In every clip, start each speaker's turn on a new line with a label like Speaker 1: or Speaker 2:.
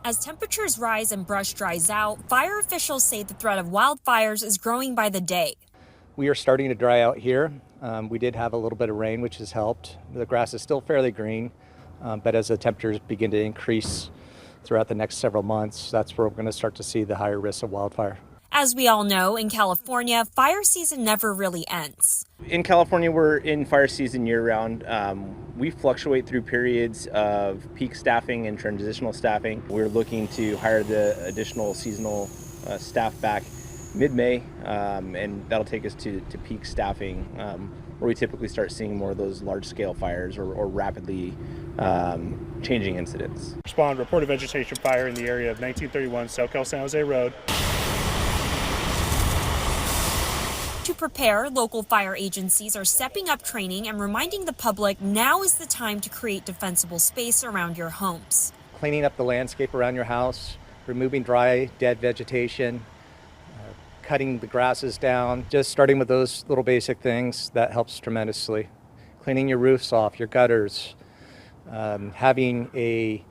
Speaker 1: As temperatures rise and brush dries out, fire officials say the threat of wildfires is growing by the day.
Speaker 2: We are starting to dry out here. We did have a little bit of rain, which has helped. The grass is still fairly green, but as the temperatures begin to increase throughout the next several months, that's where we're going to start to see the higher risks of wildfire.
Speaker 1: As we all know, in California, fire season never really ends.
Speaker 3: In California, we're in fire season year-round. We fluctuate through periods of peak staffing and transitional staffing. We're looking to hire the additional seasonal staff back mid-May, and that'll take us to peak staffing, where we typically start seeing more of those large-scale fires or rapidly changing incidents.
Speaker 4: Reported vegetation fire in the area of 1931 SoCal San Jose Road.
Speaker 1: To prepare, local fire agencies are stepping up training and reminding the public now is the time to create defensible space around your homes.
Speaker 2: Cleaning up the landscape around your house, removing dry, dead vegetation, cutting the grasses down, just starting with those little basic things, that helps tremendously. Cleaning your roofs off, your gutters, having a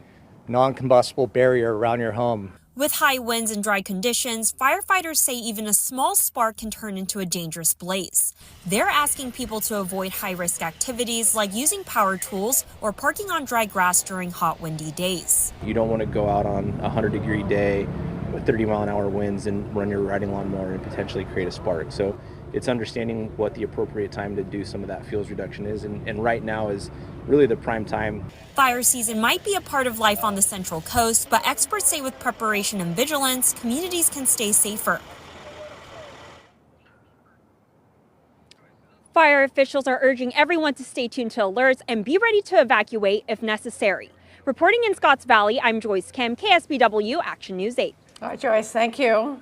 Speaker 2: non-combustible barrier around your home.
Speaker 1: With high winds and dry conditions, firefighters say even a small spark can turn into a dangerous blaze. They're asking people to avoid high-risk activities like using power tools or parking on dry grass during hot, windy days.
Speaker 3: You don't want to go out on a 100-degree day with 30-mile-an-hour winds and run your riding lawnmower and potentially create a spark. So it's understanding what the appropriate time to do some of that fuels reduction is, and right now is really the prime time.
Speaker 1: Fire season might be a part of life on the Central Coast, but experts say with preparation and vigilance, communities can stay safer.
Speaker 5: Fire officials are urging everyone to stay tuned to alerts and be ready to evacuate if necessary. Reporting in Scotts Valley, I'm Joyce Kim, KSBW Action News 8.
Speaker 6: All right, Joyce, thank you.